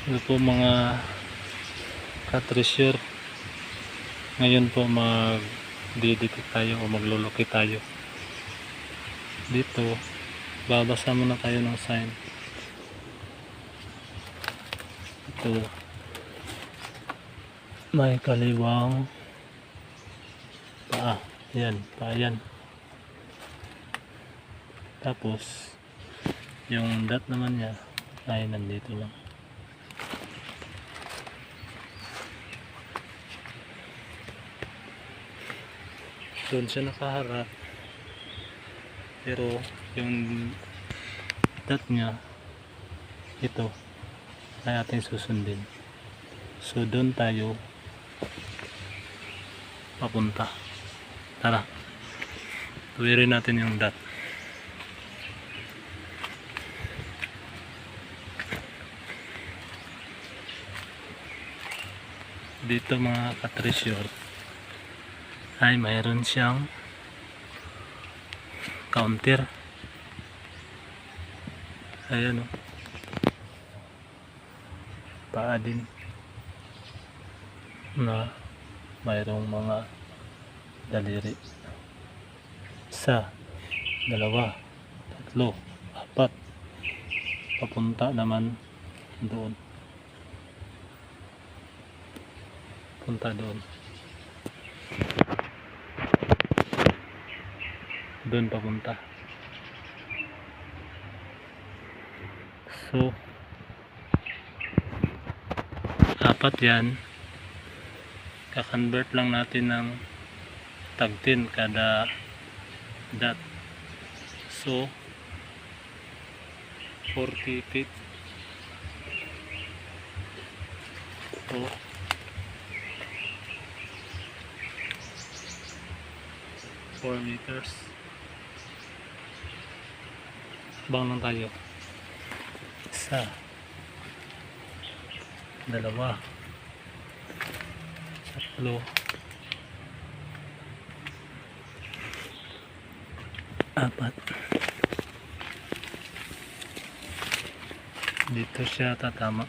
Ito po mga ka-treasure. Ngayon po mag-didikit tayo o maglulukit tayo. Dito, babasa muna tayo ng sign. Ito, may kaliwang paa. Yan, paa yan. Tapos, yung dot naman niya ay nandito lang. Doon siya nakaharap. Pero yung dot niya, ito ay ating susundin. So doon tayo papunta. Tara, tuwirin natin yung dot. Dito mga ka-treasure ay mayroon siyang counter. Ayan o, paa din na mayroong mga daliri. 1, 2, 3, 4. Papunta naman doon. Punta doon. Doon papunta. So 4 yan. Kakonvert lang natin ng tag 10 kada dot. So 40 feet. So 4 meters. Bang lang tayo. 1, 2, 3, 4. Dito siya tatama.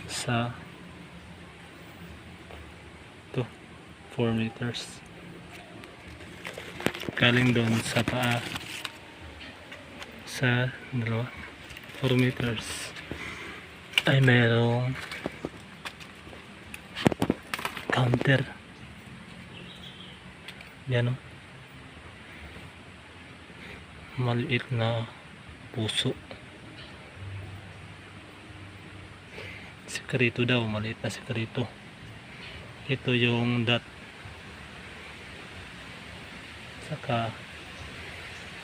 Sa 4 meters. Galing doon sa paa sa 4 meters ay mayroong counter. Yan o, maliit na puso. Sikrito daw, maliit na sikrito. Ito yung dot. Saka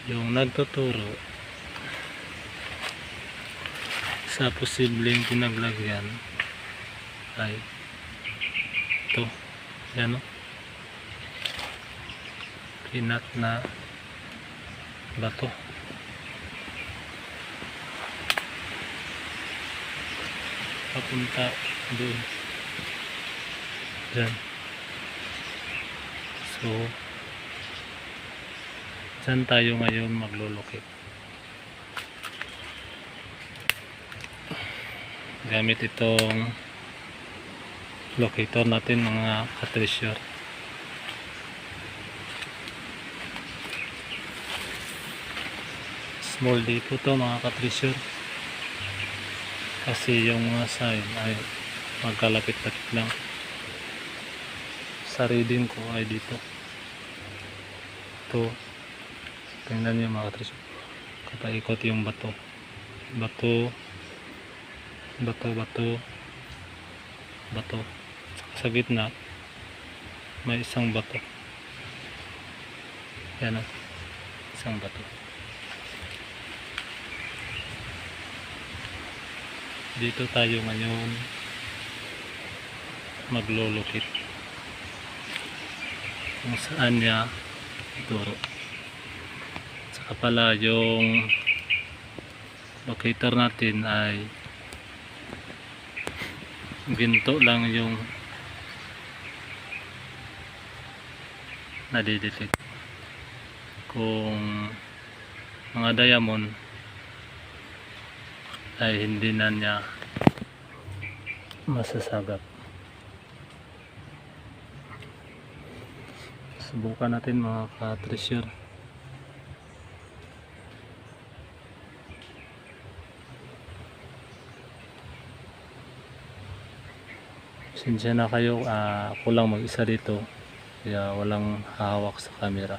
yung nagtuturo sa posibleng pinaglagyan ay ito. Yan o, pinat na bato. Papunta doon. Dyan. So dyan tayo ngayon maglulukit. Gamit itong locator natin mga ka-treasure. Small D po to mga ka-treasure. Kasi yung mga sign ay magkalapit-lapit lang. Sa reading ko ay dito. Ito. Tingnan niyo mga ka-treasure. Kapaikot yung bato. Bato. Sa gitna may isang bato. Yan o, isang bato. Dito tayo ngayon maglulukit kung saan niya ituro. Saka pala yung locator natin ay ginto lang yung nadidetect. Kung mga diamond ay hindi na niya masasagap. Subukan natin mga ka-treasure. Pasensya na kayo, ako lang mag-isa dito kaya walang hawak sa camera.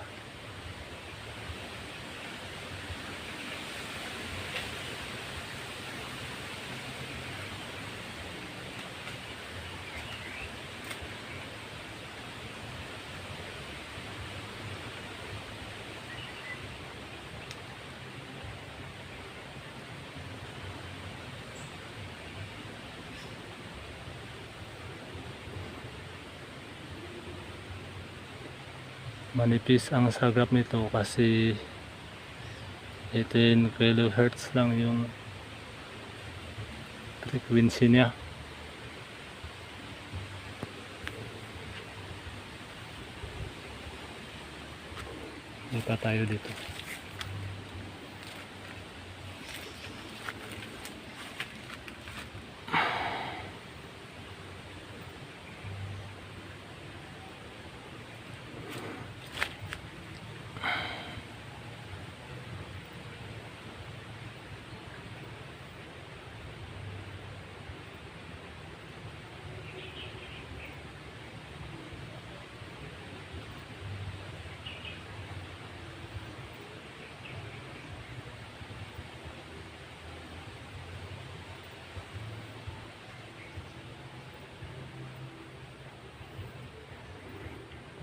Manipis ang sagap nito kasi 18 kHz lang yung frequency niya. Lipat tayo dito.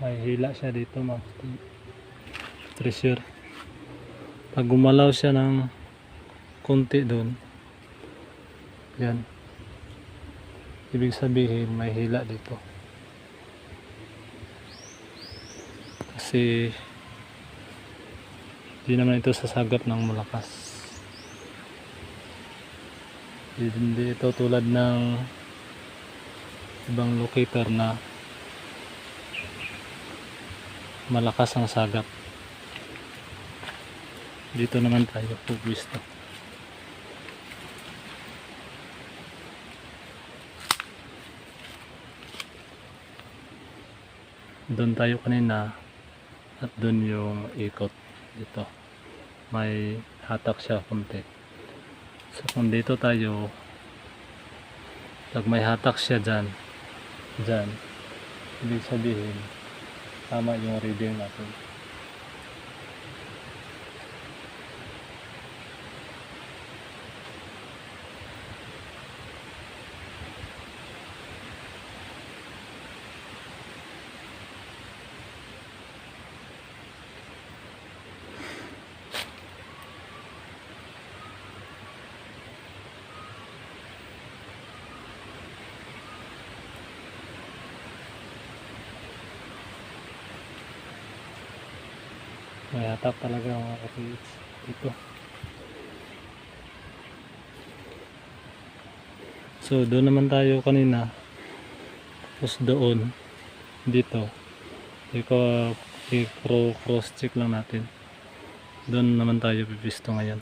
May hila siya dito mga treasure. Pag gumalaw siya ng konti doon, yan, ibig sabihin may hila dito kasi hindi naman ito sasagap ng malakas. Hindi ito tulad ng ibang locator na malakas ang sagap. Dito naman tayo pupwisto. Doon tayo kanina at doon yung ikot dito. May hatak siya konti. So kung dito tayo, pag may hatak siya dyan, ibig sabihin tama yung reading natin. May hatak talaga mga kapits dito. So doon naman tayo kanina, tapos doon dito i-cross check lang natin. Doon naman tayo pipisto ngayon.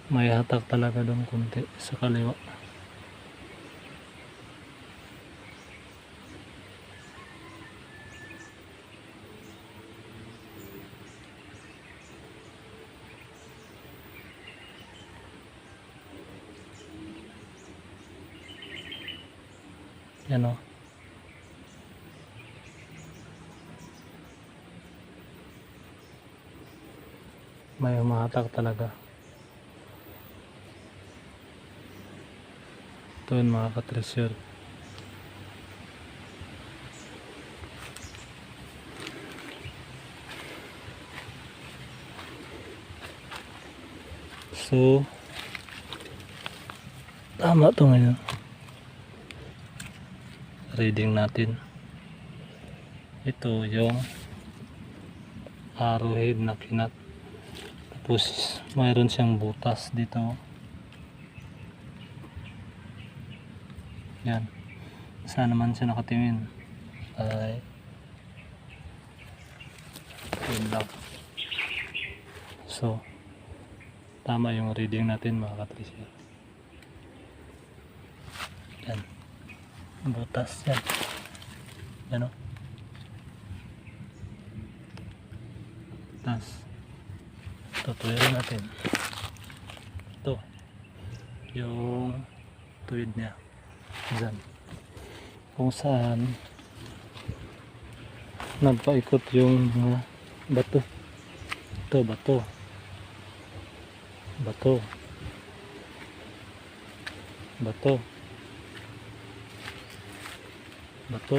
May hatak talaga doon konti sa kaliwa. Yan o. May humahatak talaga. Ito yun mga ka-treasure. So, tama to ngayon. Reading natin. Ito yung arrowhead na kinat. Tapos, mayroon siyang butas dito. Yan. Saan naman siya nakatingin? Ay, yun lang. So, tama yung reading natin mga ka-treasure. Yan. Butas yan. Yan o. Butas. Tutuloy natin. Ito. Yung tuwid niya. Diyan. Kung saan nagpaikot yung mga bato. Ito, bato. Bato. Bato. Bato.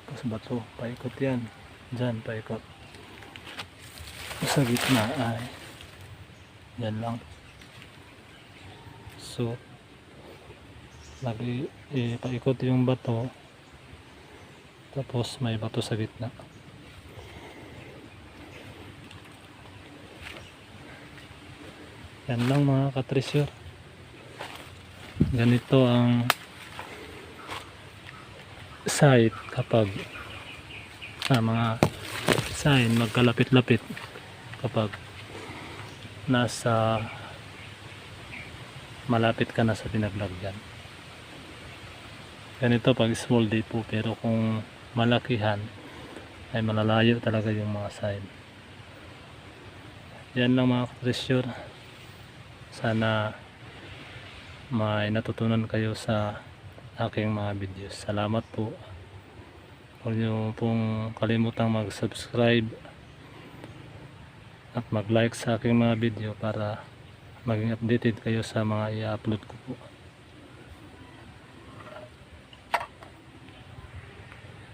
Tapos bato. Paikot yan. Diyan, paikot. Sa gitna ay yan lang. So, paikot yung bato. Tapos may bato sa gitna. Yan lang mga ka-treasure. Ganito ang site kapag mga sign magkalapit-lapit kapag nasa malapit ka na sa pinaglagyan. Ganito pag small depot, pero kung malakihan ay malalayo talaga yung mga sign. Yan lang mga ka-treasure. Sana may natutunan kayo sa aking mga videos. Salamat po. Huwag niyo pong kalimutang mag-subscribe at mag-like sa aking mga video para maging updated kayo sa mga i-upload ko po.